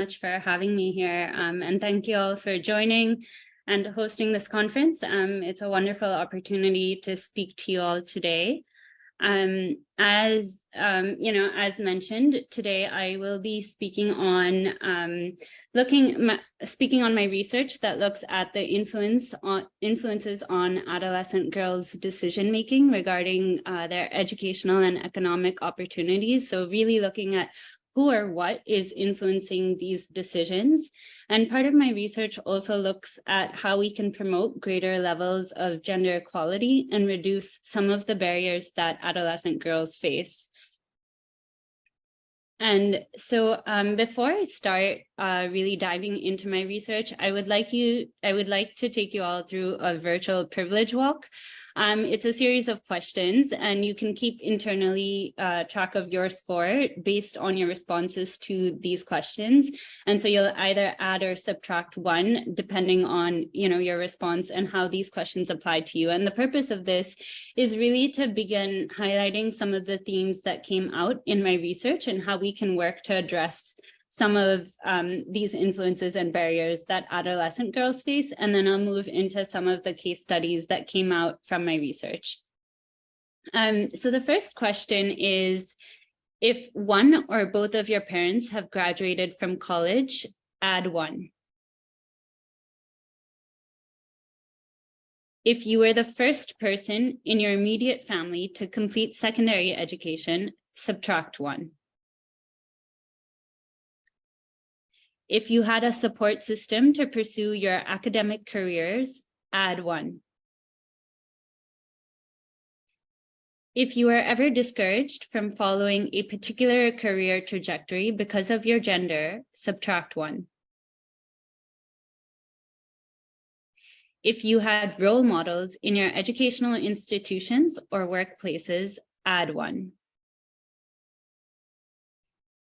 Much for having me here, and thank you all for joining and hosting this conference. It's a wonderful opportunity to speak to you all today. As mentioned, today I will be speaking on my research that looks at the influences on adolescent girls' decision making regarding their educational and economic opportunities. So really looking at who or what is influencing these decisions. And part of my research also looks at how we can promote greater levels of gender equality and reduce some of the barriers that adolescent girls face. And so before I start really diving into my research, I would like to take you all through a virtual privilege walk. It's a series of questions, and you can keep internally track of your score based on your responses to these questions. And so you'll either add or subtract one depending on your response and how these questions apply to you. And the purpose of this is really to begin highlighting some of the themes that came out in my research and how we can work to address some of these influences and barriers that adolescent girls face, and then I'll move into some of the case studies that came out from my research. So the first question is, if one or both of your parents have graduated from college, add 1. If you were the first person in your immediate family to complete secondary education, subtract 1. If you had a support system to pursue your academic careers, add 1. If you were ever discouraged from following a particular career trajectory because of your gender, subtract 1. If you had role models in your educational institutions or workplaces, add 1.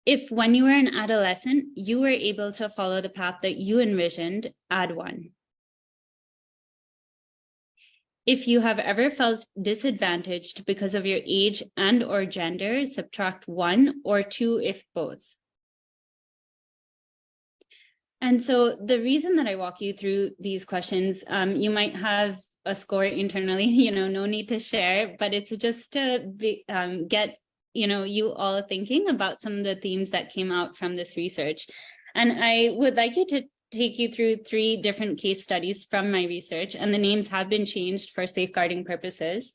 If when you were an adolescent, you were able to follow the path that you envisioned, add 1. If you have ever felt disadvantaged because of your age and or gender, subtract 1 or 2 if both. And so the reason that I walk you through these questions, you might have a score internally, no need to share, but it's just to get you all thinking about some of the themes that came out from this research. And I would like you to take you through 3 different case studies from my research, and the names have been changed for safeguarding purposes.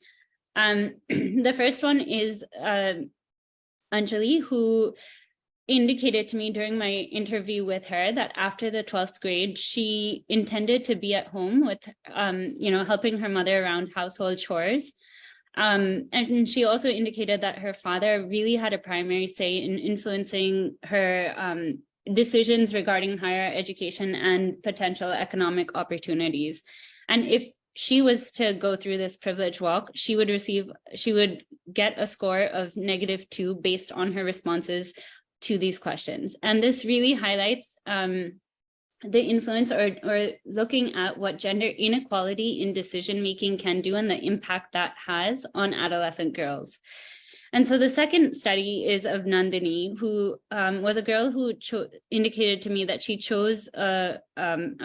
The first one is Anjali, who indicated to me during my interview with her that after the 12th grade, she intended to be at home with, helping her mother around household chores. And she also indicated that her father really had a primary say in influencing her decisions regarding higher education and potential economic opportunities. And if she was to go through this privilege walk, she would get a score of -2 based on her responses to these questions. And this really highlights the influence or looking at what gender inequality in decision-making can do and the impact that has on adolescent girls. And so the second study is of Nandini, who was a girl who indicated to me that she chose a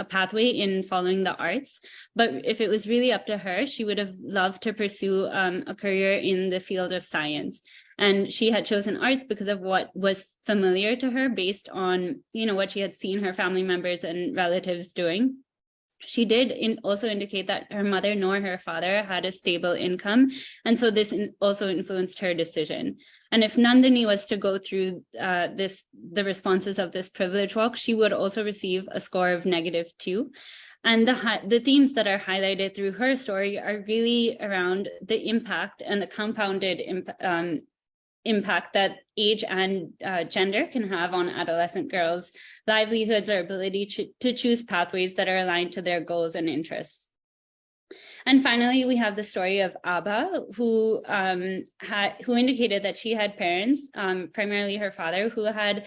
pathway in following the arts, but if it was really up to her, she would have loved to pursue a career in the field of science. And she had chosen arts because of what was familiar to her based on, what she had seen her family members and relatives doing. She did also indicate that her mother nor her father had a stable income. And so this also influenced her decision. And if Nandini was to go through the responses of this privilege walk, she would also receive a score of -2. And the themes that are highlighted through her story are really around the impact and the compounded impact that age and gender can have on adolescent girls' livelihoods or ability to choose pathways that are aligned to their goals and interests. And finally, we have the story of Abba, who indicated that she had parents, primarily her father, who had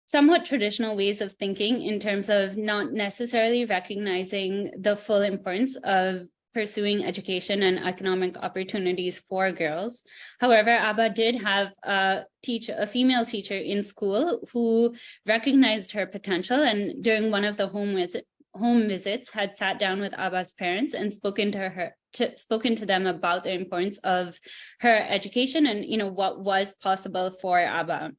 somewhat traditional ways of thinking in terms of not necessarily recognizing the full importance of pursuing education and economic opportunities for girls. However, ABBA did have a female teacher in school who recognized her potential, and during one of the home visits had sat down with ABBA's parents and spoken to them about the importance of her education and what was possible for ABBA.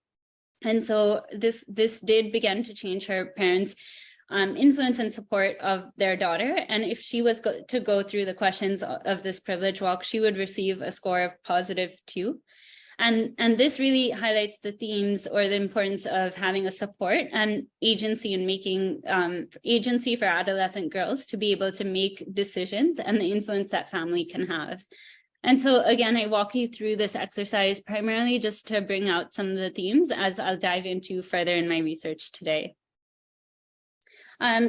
And so this did begin to change her parents' influence and support of their daughter. And if she was to go through the questions of this privilege walk, she would receive a score of +2. And this really highlights the themes or the importance of having a support and agency in making agency for adolescent girls to be able to make decisions and the influence that family can have. And so again, I walk you through this exercise primarily just to bring out some of the themes as I'll dive into further in my research today.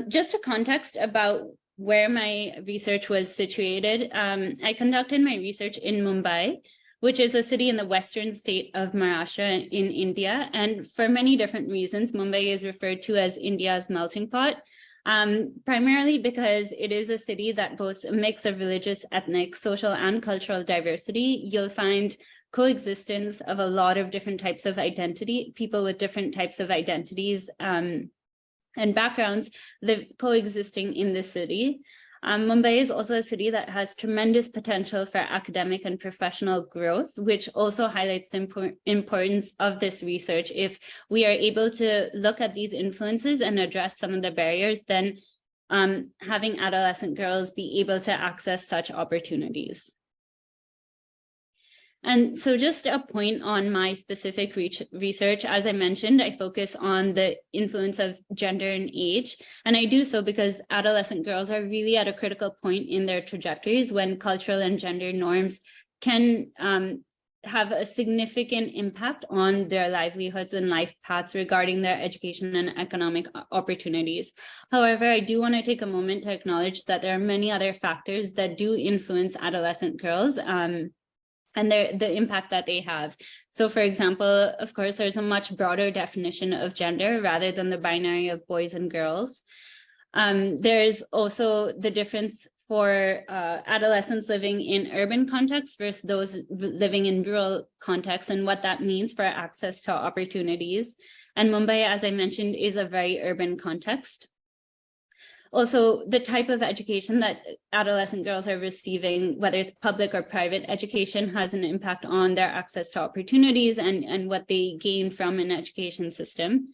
Just a context about where my research was situated. I conducted my research in Mumbai, which is a city in the western state of Maharashtra in India. And for many different reasons, Mumbai is referred to as India's melting pot, primarily because it is a city that boasts a mix of religious, ethnic, social, and cultural diversity. You'll find coexistence of a lot of different types of identity, people with different types of identities and backgrounds live coexisting in the city. Mumbai is also a city that has tremendous potential for academic and professional growth, which also highlights the importance of this research. If we are able to look at these influences and address some of the barriers, then having adolescent girls be able to access such opportunities. And so just a point on my specific research, as I mentioned, I focus on the influence of gender and age. And I do so because adolescent girls are really at a critical point in their trajectories when cultural and gender norms can have a significant impact on their livelihoods and life paths regarding their education and economic opportunities. However, I do want to take a moment to acknowledge that there are many other factors that do influence adolescent girls and the impact that they have. So for example, of course, there's a much broader definition of gender rather than the binary of boys and girls. There's also the difference for adolescents living in urban contexts versus those living in rural contexts and what that means for access to opportunities. And Mumbai, as I mentioned, is a very urban context. Also, the type of education that adolescent girls are receiving, whether it's public or private education, has an impact on their access to opportunities and what they gain from an education system.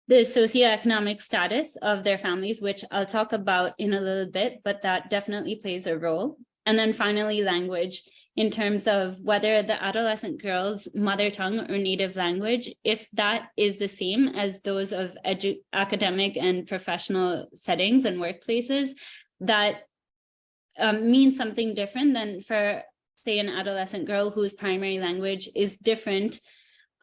The socioeconomic status of their families, which I'll talk about in a little bit, but that definitely plays a role. And then finally, language, in terms of whether the adolescent girl's mother tongue or native language, if that is the same as those of academic and professional settings and workplaces, that means something different than for, say, an adolescent girl whose primary language is different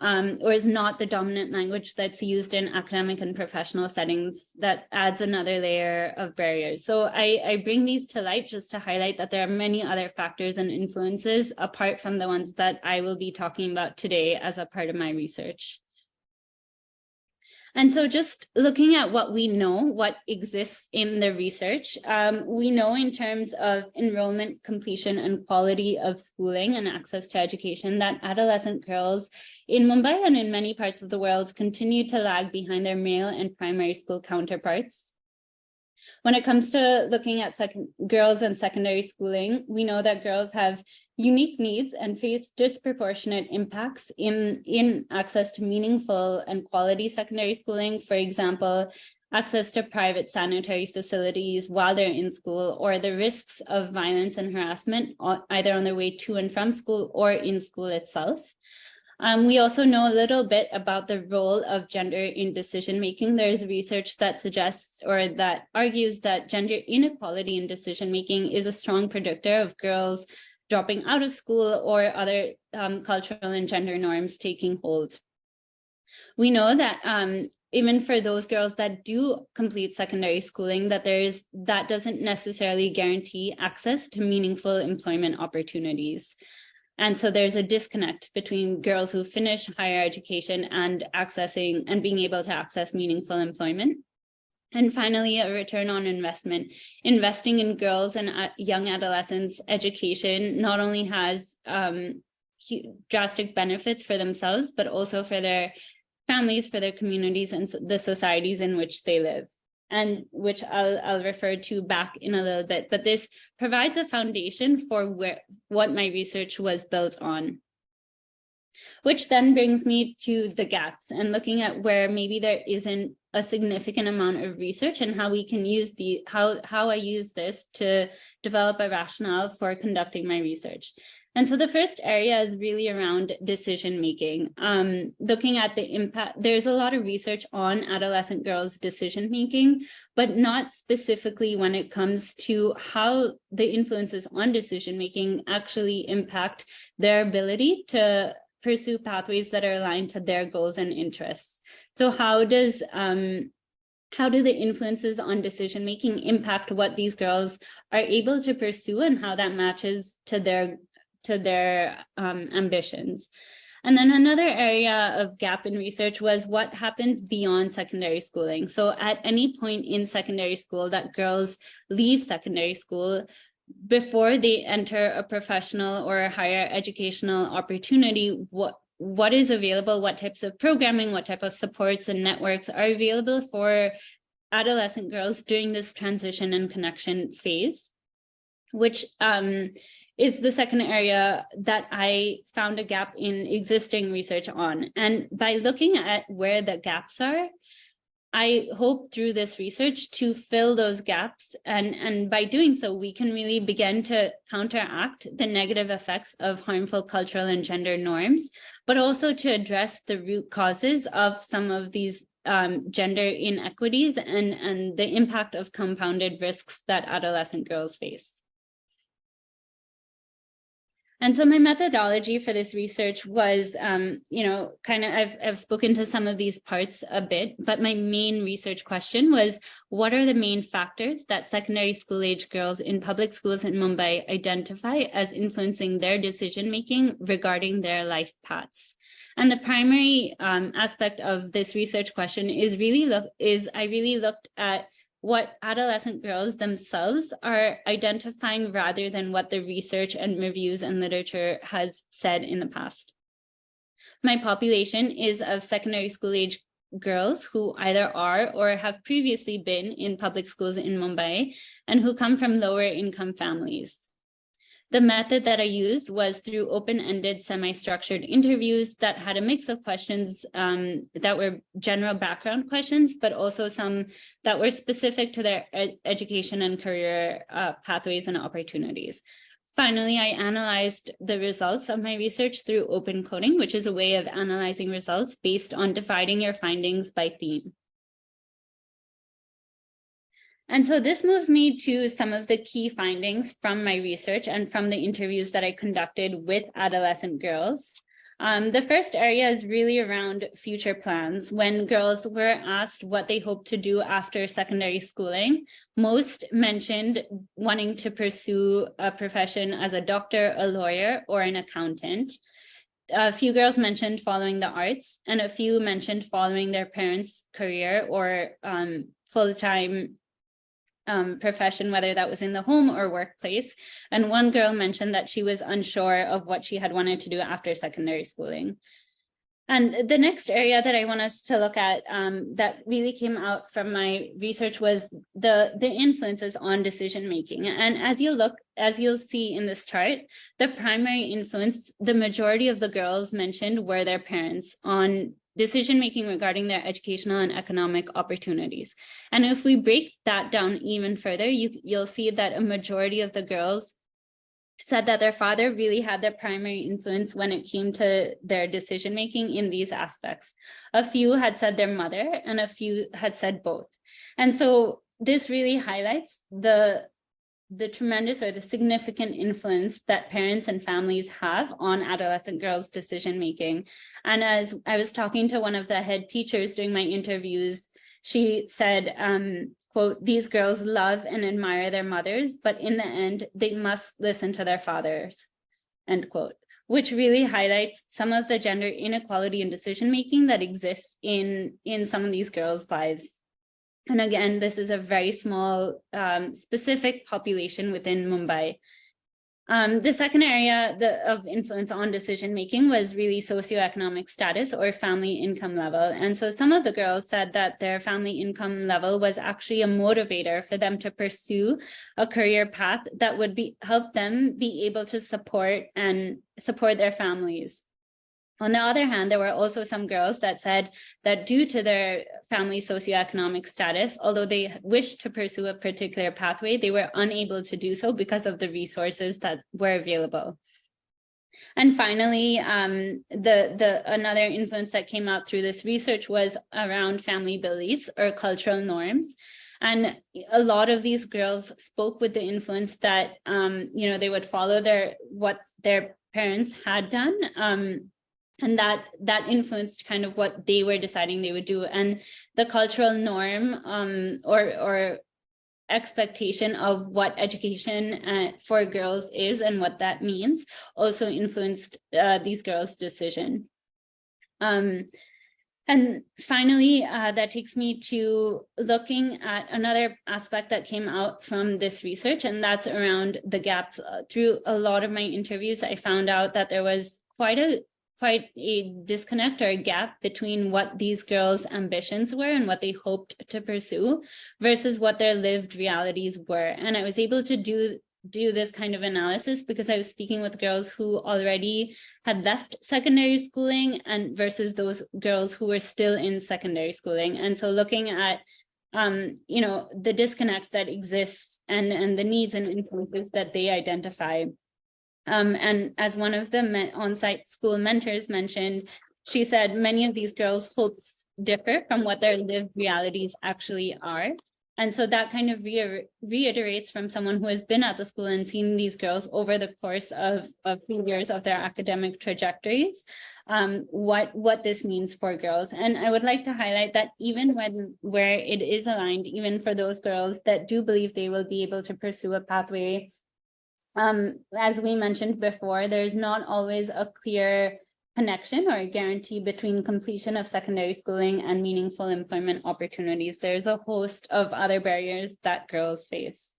or is not the dominant language that's used in academic and professional settings. That adds another layer of barriers. So I bring these to light just to highlight that there are many other factors and influences apart from the ones that I will be talking about today as a part of my research. And so just looking at what we know, what exists in the research, we know in terms of enrollment, completion, and quality of schooling and access to education that adolescent girls in Mumbai and in many parts of the world continue to lag behind their male and primary school counterparts. When it comes to looking at girls and secondary schooling, we know that girls have unique needs and face disproportionate impacts in access to meaningful and quality secondary schooling. For example, access to private sanitary facilities while they're in school, or the risks of violence and harassment either on their way to and from school or in school itself. We also know a little bit about the role of gender in decision-making. There's research that suggests or that argues that gender inequality in decision-making is a strong predictor of girls dropping out of school or other cultural and gender norms taking hold. We know that even for those girls that do complete secondary schooling, that doesn't necessarily guarantee access to meaningful employment opportunities. And so there's a disconnect between girls who finish higher education and accessing and being able to access meaningful employment. And finally, a return on investment. Investing in girls and young adolescents' education not only has drastic benefits for themselves, but also for their families, for their communities, and the societies in which they live, and which I'll refer to back in a little bit. But this provides a foundation for what my research was built on. Which then brings me to the gaps and looking at where maybe there isn't a significant amount of research and how we can use how I use this to develop a rationale for conducting my research. And so the first area is really around decision making. Looking at the impact, there's a lot of research on adolescent girls' decision making, but not specifically when it comes to how the influences on decision making actually impact their ability to pursue pathways that are aligned to their goals and interests. So how do the influences on decision making impact what these girls are able to pursue and how that matches to their ambitions? And then another area of gap in research was what happens beyond secondary schooling. So at any point in secondary school that girls leave secondary school, before they enter a professional or a higher educational opportunity, what is available, what types of programming, what type of supports and networks are available for adolescent girls during this transition and connection phase, which is the second area that I found a gap in existing research on. And by looking at where the gaps are, I hope through this research to fill those gaps. And by doing so, we can really begin to counteract the negative effects of harmful cultural and gender norms, but also to address the root causes of some of these gender inequities and the impact of compounded risks that adolescent girls face. And so my methodology for this research was, I've spoken to some of these parts a bit, but my main research question was, what are the main factors that secondary school age girls in public schools in Mumbai identify as influencing their decision-making regarding their life paths? And the primary aspect of this research question is I really looked at what adolescent girls themselves are identifying rather than what the research and reviews and literature has said in the past. My population is of secondary school age girls who either are or have previously been in public schools in Mumbai and who come from lower income families. The method that I used was through open-ended, semi-structured interviews that had a mix of questions that were general background questions, but also some that were specific to their education and career pathways and opportunities. Finally, I analyzed the results of my research through open coding, which is a way of analyzing results based on dividing your findings by theme. And so this moves me to some of the key findings from my research and from the interviews that I conducted with adolescent girls. The first area is really around future plans. When girls were asked what they hope to do after secondary schooling, most mentioned wanting to pursue a profession as a doctor, a lawyer, or an accountant. A few girls mentioned following the arts, and a few mentioned following their parents' career or full-time profession, whether that was in the home or workplace. And one girl mentioned that she was unsure of what she had wanted to do after secondary schooling. And the next area that I want us to look at that really came out from my research was the influences on decision making. And as you'll see in this chart, the primary influence, the majority of the girls mentioned were their parents on decision-making regarding their educational and economic opportunities. And if we break that down even further, you'll see that a majority of the girls said that their father really had their primary influence when it came to their decision-making in these aspects. A few had said their mother, and a few had said both. And so this really highlights the tremendous or the significant influence that parents and families have on adolescent girls' decision-making. And as I was talking to one of the head teachers during my interviews, she said, quote, "These girls love and admire their mothers, but in the end, they must listen to their fathers," end quote, which really highlights some of the gender inequality in decision-making that exists in some of these girls' lives. And again, this is a very small, specific population within Mumbai. The second area of influence on decision-making was really socioeconomic status or family income level. And so some of the girls said that their family income level was actually a motivator for them to pursue a career path that would help them be able to support their families. On the other hand, there were also some girls that said that due to their family socioeconomic status, although they wished to pursue a particular pathway, they were unable to do so because of the resources that were available. And finally, another influence that came out through this research was around family beliefs or cultural norms. And a lot of these girls spoke with the influence that they would follow what their parents had done. And that influenced kind of what they were deciding they would do. And the cultural norm or expectation of what education for girls is and what that means also influenced these girls' decision. And finally, that takes me to looking at another aspect that came out from this research, and that's around the gaps. Through a lot of my interviews, I found out that there was quite a disconnect or a gap between what these girls' ambitions were and what they hoped to pursue versus what their lived realities were. And I was able to do this kind of analysis because I was speaking with girls who already had left secondary schooling and versus those girls who were still in secondary schooling. And so looking at the disconnect that exists and the needs and influences that they identify. And as one of the on-site school mentors mentioned, she said many of these girls' hopes differ from what their lived realities actually are. And so that kind of reiterates from someone who has been at the school and seen these girls over the course of a few years of their academic trajectories, what this means for girls. And I would like to highlight that even where it is aligned, even for those girls that do believe they will be able to pursue a pathway, as we mentioned before, there's not always a clear connection or a guarantee between completion of secondary schooling and meaningful employment opportunities. There's a host of other barriers that girls face.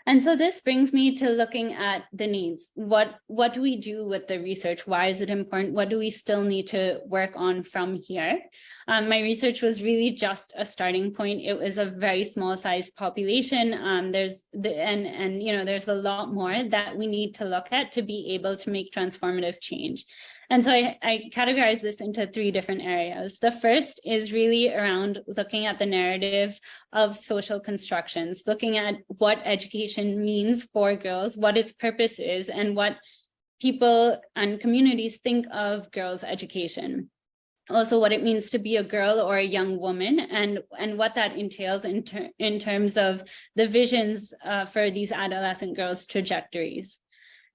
And so this brings me to looking at the needs. What do we do with the research? Why is it important? What do we still need to work on from here? My research was really just a starting point. It was a very small size population. There's a lot more that we need to look at to be able to make transformative change. And so I categorize this into 3 different areas. The first is really around looking at the narrative of social constructions, looking at what education means for girls, what its purpose is, and what people and communities think of girls' education. Also, what it means to be a girl or a young woman, and what that entails in terms of the visions for these adolescent girls' trajectories.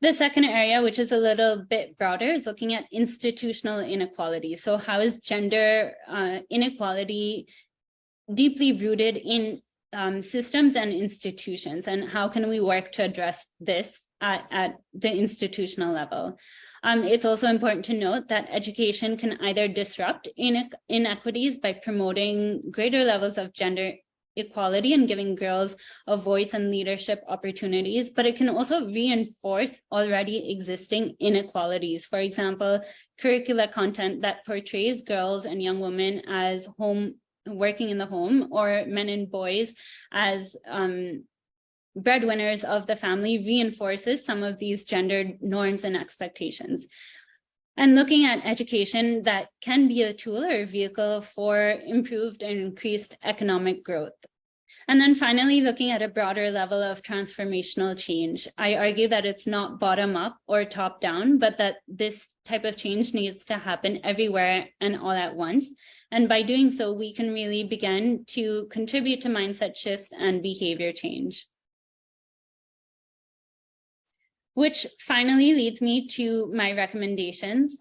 The second area, which is a little bit broader, is looking at institutional inequality. So how is gender inequality deeply rooted in systems and institutions, and how can we work to address this at the institutional level? It's also important to note that education can either disrupt inequities by promoting greater levels of gender equality and giving girls a voice and leadership opportunities, but it can also reinforce already existing inequalities. For example, curricula content that portrays girls and young women as working in the home, or men and boys as breadwinners of the family, reinforces some of these gendered norms and expectations. And looking at education that can be a tool or a vehicle for improved and increased economic growth. And then finally, looking at a broader level of transformational change. I argue that it's not bottom up or top down, but that this type of change needs to happen everywhere and all at once. And by doing so, we can really begin to contribute to mindset shifts and behavior change. Which finally leads me to my recommendations,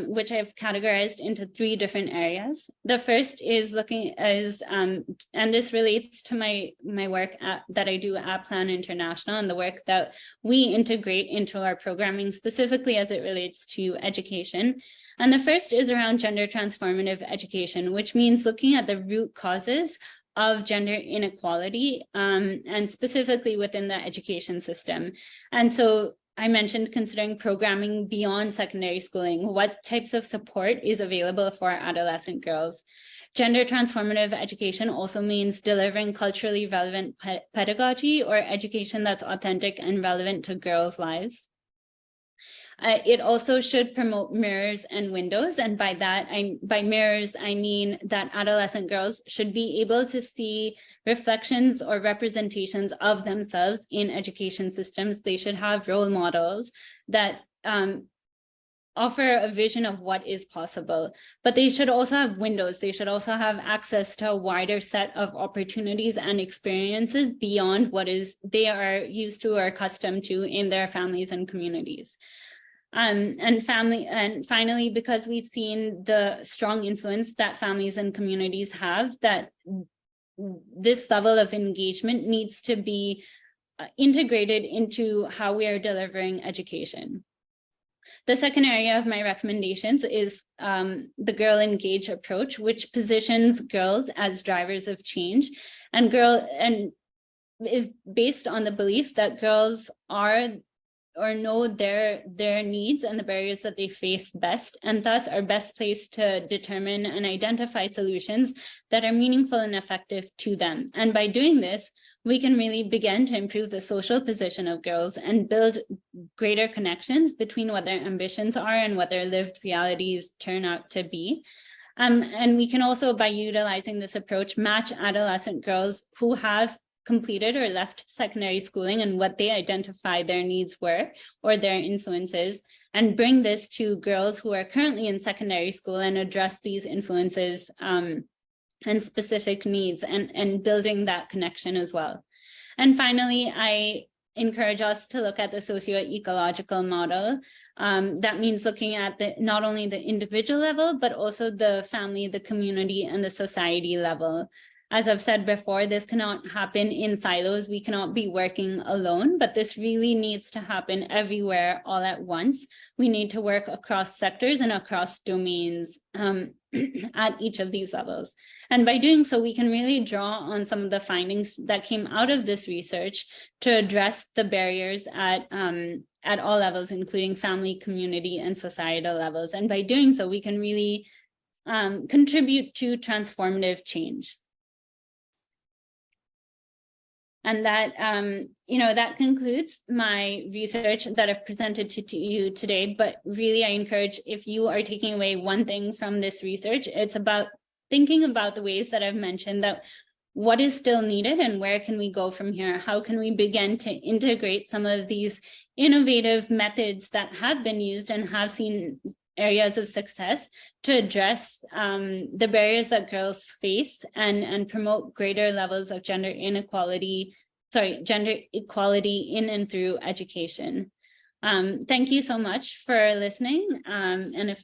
which I've categorized into 3 different areas. The first is and this relates to my work that I do at Plan International and the work that we integrate into our programming, specifically as it relates to education. And the first is around gender transformative education, which means looking at the root causes of gender inequality, and specifically within the education system. And so I mentioned considering programming beyond secondary schooling. What types of support is available for adolescent girls? Gender transformative education also means delivering culturally relevant pedagogy or education that's authentic and relevant to girls' lives. It also should promote mirrors and windows. And by mirrors, I mean that adolescent girls should be able to see reflections or representations of themselves in education systems. They should have role models that offer a vision of what is possible, but they should also have windows. They should also have access to a wider set of opportunities and experiences beyond what they are used to or accustomed to in their families and communities. And finally, because we've seen the strong influence that families and communities have, that this level of engagement needs to be integrated into how we are delivering education. The second area of my recommendations is the Girl Engage approach, which positions girls as drivers of change, and is based on the belief that girls know their needs and the barriers that they face best, and thus are best placed to determine and identify solutions that are meaningful and effective to them. And by doing this, we can really begin to improve the social position of girls and build greater connections between what their ambitions are and what their lived realities turn out to be. And we can also, by utilizing this approach, match adolescent girls who have completed or left secondary schooling and what they identify their needs were or their influences, and bring this to girls who are currently in secondary school and address these influences and specific needs, and building that connection as well. And finally, I encourage us to look at the socio-ecological model. That means looking at not only the individual level, but also the family, the community, and the society level. As I've said before, this cannot happen in silos. We cannot be working alone, but this really needs to happen everywhere all at once. We need to work across sectors and across domains at each of these levels. And by doing so, we can really draw on some of the findings that came out of this research to address the barriers at all levels, including family, community, and societal levels. And by doing so, we can really contribute to transformative change. And that, that concludes my research that I've presented to you today. But really, I encourage, if you are taking away one thing from this research, it's about thinking about the ways that I've mentioned, that what is still needed and where can we go from here? How can we begin to integrate some of these innovative methods that have been used and have seen areas of success to address the barriers that girls face and promote greater levels of gender equality in and through education. Thank you so much for listening. And if